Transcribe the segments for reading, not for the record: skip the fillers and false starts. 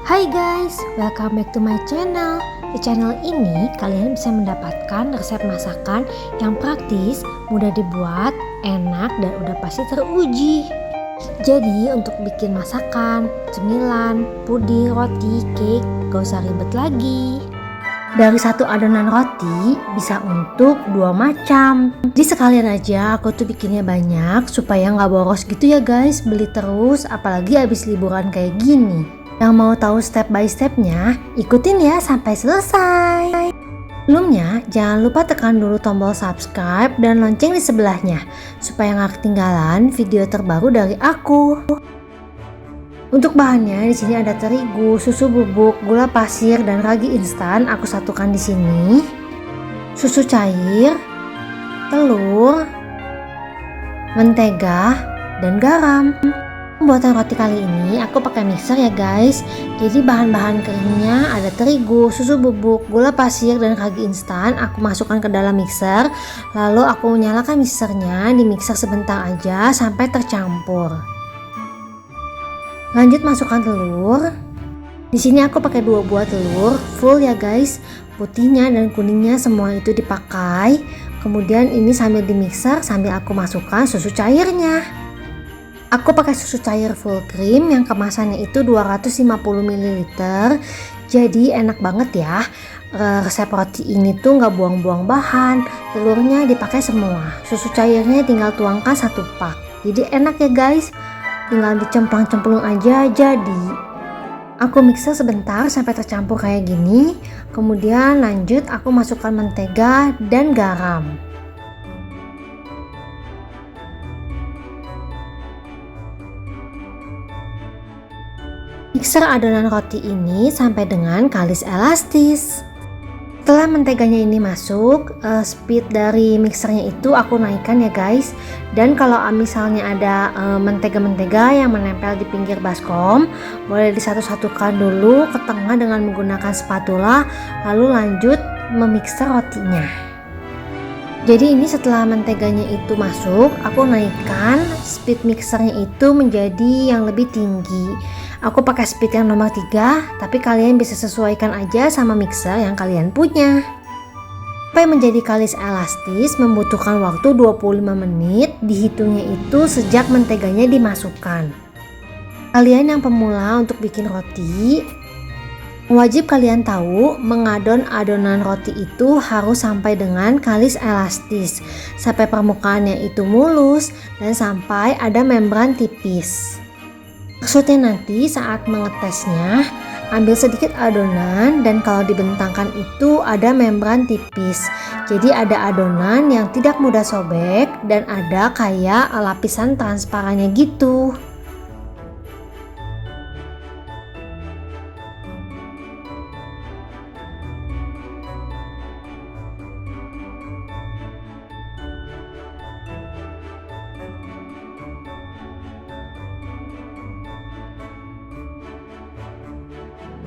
Hai guys, welcome back to my channel. Di channel ini kalian bisa mendapatkan resep masakan yang praktis, mudah dibuat, enak, dan udah pasti teruji. Jadi untuk bikin masakan, cemilan, puding, roti, cake, gak usah ribet lagi. Dari satu adonan roti bisa untuk 2 macam. Jadi sekalian aja aku tuh bikinnya banyak supaya nggak boros gitu ya guys, beli terus apalagi habis liburan kayak gini. Yang mau tahu step by stepnya, ikutin ya sampai selesai. Sebelumnya, jangan lupa tekan dulu tombol subscribe dan lonceng di sebelahnya supaya nggak ketinggalan video terbaru dari aku. Untuk bahannya di sini ada terigu, susu bubuk, gula pasir, dan ragi instan. Aku satukan di sini. Susu cair, telur, mentega, dan garam. Pembuatan roti kali ini aku pakai mixer ya guys. Jadi bahan-bahan keringnya ada terigu, susu bubuk, gula pasir, dan ragi instan. Aku masukkan ke dalam mixer. Lalu aku nyalakan mixernya, di mixer sebentar aja sampai tercampur. Lanjut masukkan telur. Di sini aku pakai 2 buah telur full ya guys. Putihnya dan kuningnya semua itu dipakai. Kemudian ini sambil di mixer sambil aku masukkan susu cairnya. Aku pakai susu cair full cream yang kemasannya itu 250 ml. Jadi enak banget ya. Resep roti ini tuh nggak buang-buang bahan. Telurnya dipakai semua. Susu cairnya tinggal tuangkan 1 pak. Jadi enak ya guys. Tinggal dicemplang-cemplung aja jadi. Aku mixer sebentar sampai tercampur kayak gini. Kemudian lanjut aku masukkan mentega dan garam. Mixer adonan roti ini sampai dengan kalis elastis. Setelah menteganya ini masuk, speed dari mixernya itu aku naikkan ya guys. Dan kalau misalnya ada mentega-mentega yang menempel di pinggir baskom, boleh disatu-satukan dulu ke tengah dengan menggunakan spatula, lalu lanjut memixer rotinya. Jadi ini setelah menteganya itu masuk, aku naikkan speed mixernya itu menjadi yang lebih tinggi. Aku pakai speed yang nomor 3, tapi kalian bisa sesuaikan aja sama mixer yang kalian punya. Sampai menjadi kalis elastis membutuhkan waktu 25 menit, dihitungnya itu sejak menteganya dimasukkan. Kalian yang pemula untuk bikin roti, wajib kalian tahu mengadon adonan roti itu harus sampai dengan kalis elastis, sampai permukaannya itu mulus dan sampai ada membran tipis. Maksudnya nanti saat mengetesnya, ambil sedikit adonan dan kalau dibentangkan itu ada membran tipis. Jadi ada adonan yang tidak mudah sobek dan ada kayak lapisan transparannya gitu.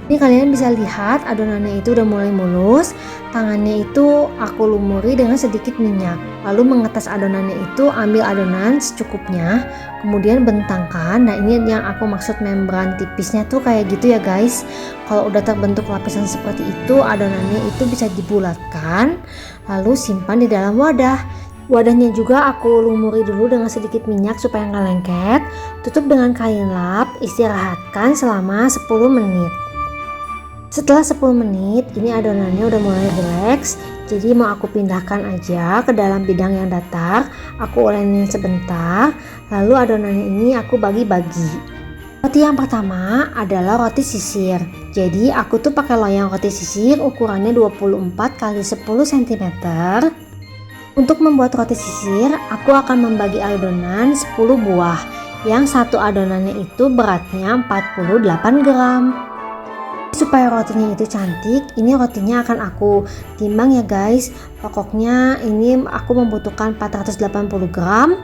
Ini kalian bisa lihat adonannya itu udah mulai mulus. Tangannya itu aku lumuri dengan sedikit minyak. Lalu mengetes adonannya itu, ambil adonan secukupnya, kemudian bentangkan. Nah ini yang aku maksud membran tipisnya tuh kayak gitu ya guys. Kalau udah terbentuk lapisan seperti itu, adonannya itu bisa dibulatkan, lalu simpan di dalam wadah. Wadahnya juga aku lumuri dulu dengan sedikit minyak supaya nggak lengket. Tutup dengan kain lap, istirahatkan selama 10 menit. Setelah 10 menit, ini adonannya udah mulai relax. Jadi mau aku pindahkan aja ke dalam bidang yang datar. Aku ulenin sebentar, lalu adonannya ini aku bagi-bagi. Roti yang pertama adalah roti sisir. Jadi aku tuh pakai loyang roti sisir ukurannya 24 x 10 cm. Untuk membuat roti sisir, aku akan membagi adonan 10 buah. Yang satu adonannya itu beratnya 48 gram. Supaya rotinya itu cantik, ini rotinya akan aku timbang ya guys. Pokoknya ini aku membutuhkan 480 gram.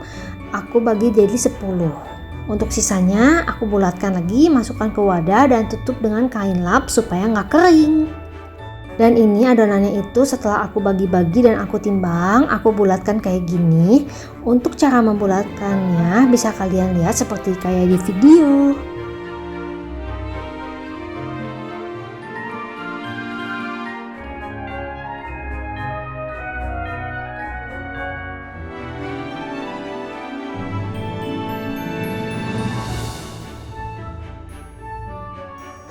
Aku bagi jadi 10. Untuk sisanya aku bulatkan lagi, masukkan ke wadah dan tutup dengan kain lap supaya nggak kering. Dan ini adonannya itu setelah aku bagi-bagi dan aku timbang, aku bulatkan kayak gini. Untuk cara membulatkannya bisa kalian lihat seperti kayak di video.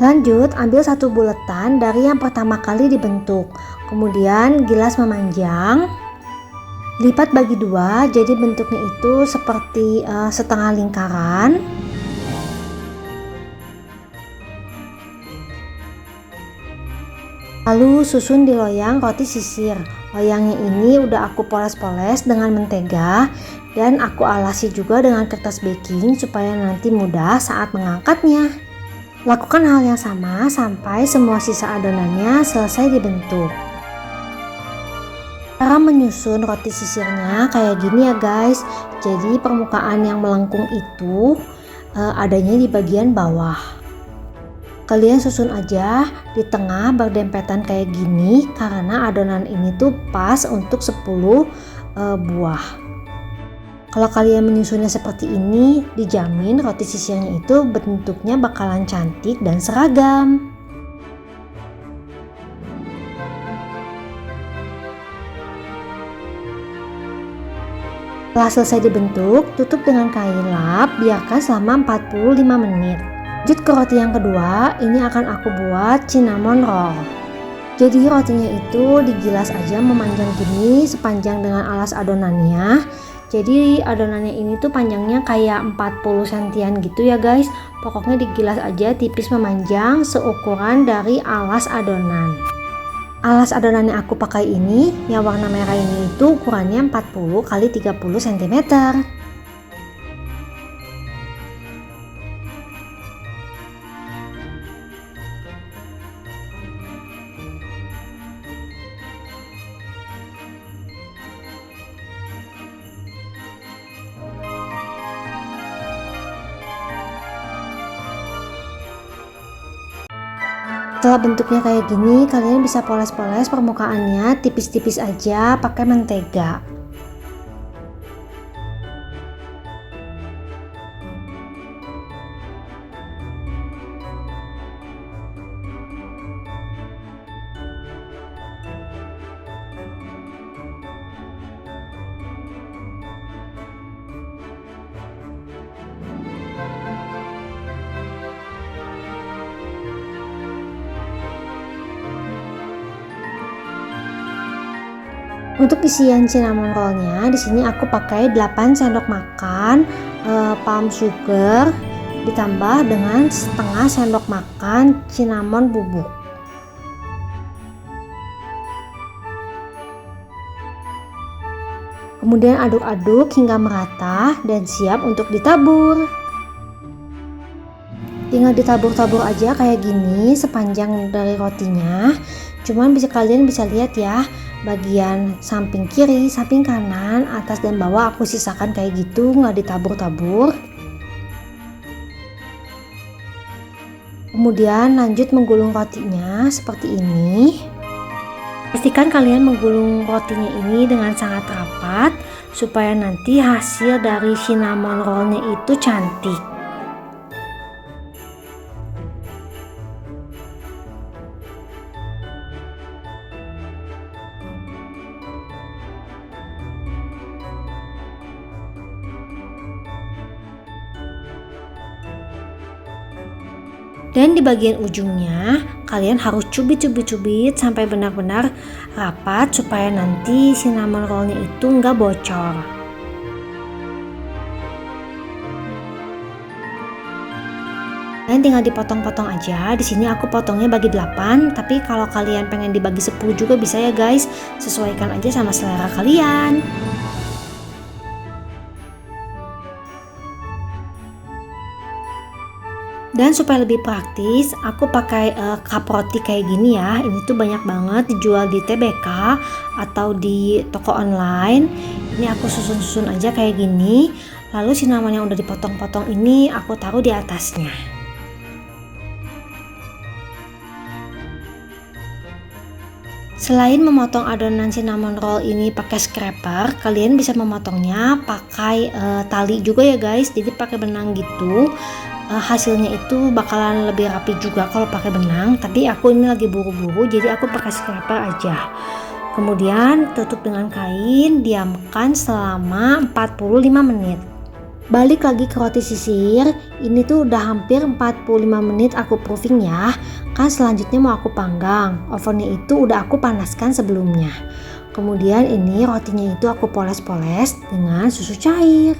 Lanjut, ambil satu buletan dari yang pertama kali dibentuk. Kemudian gilas memanjang. Lipat bagi dua, jadi bentuknya itu seperti setengah lingkaran. Lalu susun di loyang roti sisir. Loyangnya ini udah aku poles-poles dengan mentega dan aku alasi juga dengan kertas baking supaya nanti mudah saat mengangkatnya. Lakukan hal yang sama sampai semua sisa adonannya selesai dibentuk. Cara menyusun roti sisirnya kayak gini ya guys. Jadi permukaan yang melengkung itu adanya di bagian bawah. Kalian susun aja di tengah berdempetan kayak gini karena adonan ini tuh pas untuk 10 buah. Kalau kalian menyusunnya seperti ini, dijamin roti sisirnya itu bentuknya bakalan cantik dan seragam. Setelah selesai dibentuk, tutup dengan kain lap, biarkan selama 45 menit. Lanjut ke roti yang kedua, ini akan aku buat cinnamon roll. Jadi rotinya itu digilas aja memanjang gini sepanjang dengan alas adonannya. Jadi adonannya ini tuh panjangnya kayak 40 sentian gitu ya guys. Pokoknya digilas aja tipis memanjang seukuran dari alas adonan. Alas adonan yang aku pakai ini yang warna merah ini itu ukurannya 40 x 30 cm. Setelah bentuknya kayak gini, kalian bisa poles-poles permukaannya tipis-tipis aja pakai mentega. Untuk isian cinnamon rollnya, di sini aku pakai 8 sendok makan palm sugar ditambah dengan setengah sendok makan cinnamon bubuk. Kemudian aduk-aduk hingga merata dan siap untuk ditabur. Tinggal ditabur-tabur aja kayak gini sepanjang dari rotinya. Cuman kalian bisa lihat ya, bagian samping kiri, samping kanan, atas dan bawah aku sisakan kayak gitu, nggak ditabur-tabur. Kemudian lanjut menggulung rotinya seperti ini. Pastikan kalian menggulung rotinya ini dengan sangat rapat supaya nanti hasil dari cinnamon rollnya itu cantik. Dan di bagian ujungnya kalian harus cubit sampai benar-benar rapat supaya nanti cinnamon rollnya itu nggak bocor. Dan tinggal dipotong-potong aja. Di sini aku potongnya bagi 8, tapi kalau kalian pengen dibagi 10 juga bisa ya guys. Sesuaikan aja sama selera kalian. Dan supaya lebih praktis, aku pakai cup roti kayak gini ya. Ini tuh banyak banget dijual di TBK atau di toko online. Ini aku susun-susun aja kayak gini. Lalu cinnamon yang udah dipotong-potong ini aku taruh di atasnya. Selain memotong adonan cinnamon roll ini pakai scraper, kalian bisa memotongnya pakai tali juga ya guys. Jadi pakai benang gitu. Hasilnya itu bakalan lebih rapi juga kalau pakai benang, tapi aku ini lagi buru-buru jadi aku pakai scraper aja. Kemudian tutup dengan kain, diamkan selama 45 menit. Balik lagi ke roti sisir, ini tuh udah hampir 45 menit aku proofing ya. Kan selanjutnya mau aku panggang. Ovennya itu udah aku panaskan sebelumnya. Kemudian ini rotinya itu aku poles-poles dengan susu cair.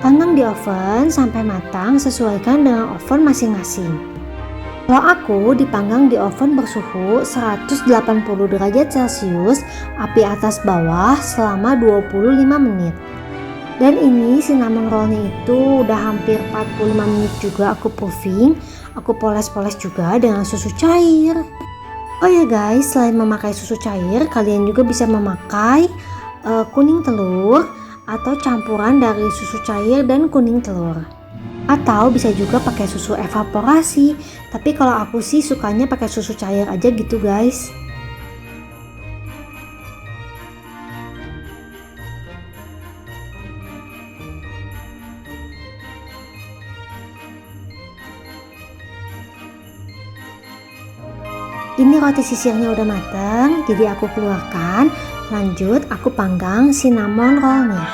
Panggang di oven sampai matang, sesuaikan dengan oven masing-masing. Kalau aku dipanggang di oven bersuhu 180 derajat Celcius, api atas bawah selama 25 menit. Dan ini cinnamon rollnya itu udah hampir 45 menit juga aku proofing. Aku poles-poles juga dengan susu cair. Oh ya guys, selain memakai susu cair, kalian juga bisa memakai kuning telur atau campuran dari susu cair dan kuning telur. Atau bisa juga pakai susu evaporasi, tapi kalau aku sih sukanya pakai susu cair aja gitu guys. Ini roti sisirnya udah mateng, jadi aku keluarkan. Lanjut aku panggang cinnamon rollnya.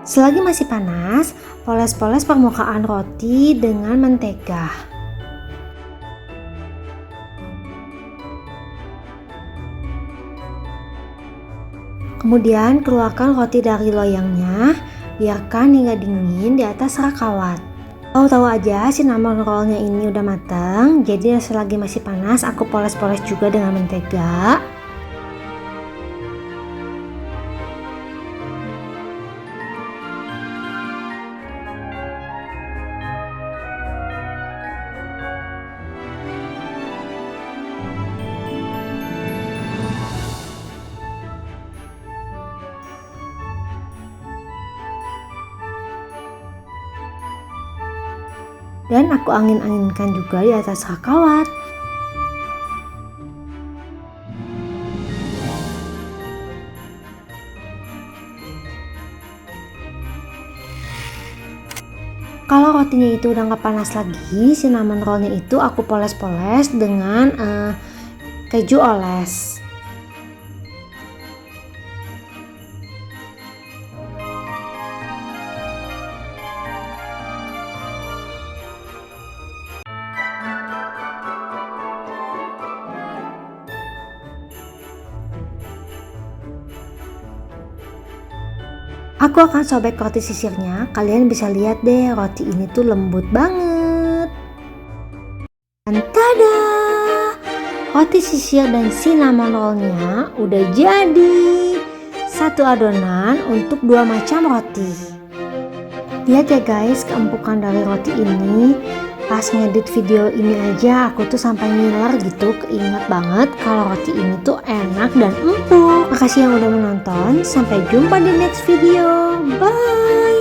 Selagi masih panas, poles-poles permukaan roti dengan mentega. Kemudian keluarkan roti dari loyangnya, biarkan hingga dingin di atas rak kawat. Tahu-tahu aja cinnamon rollnya ini udah matang, jadi selagi masih panas aku poles-poles juga dengan mentega. Dan aku angin-anginkan juga di atas rak kawat. Kalau rotinya itu udah nggak panas lagi, cinnamon rollnya itu aku poles-poles dengan keju oles. Aku akan sobek roti sisirnya. Kalian bisa lihat deh, roti ini tuh lembut banget. Dan tada! Roti sisir dan cinnamon rollnya udah jadi. Satu adonan untuk dua macam roti. Lihat ya guys, keempukan dari roti ini. Pas ngedit video ini aja aku tuh sampai ngiler gitu, keinget banget kalau roti ini tuh enak dan empuk. Makasih yang udah menonton, sampai jumpa di next video. Bye.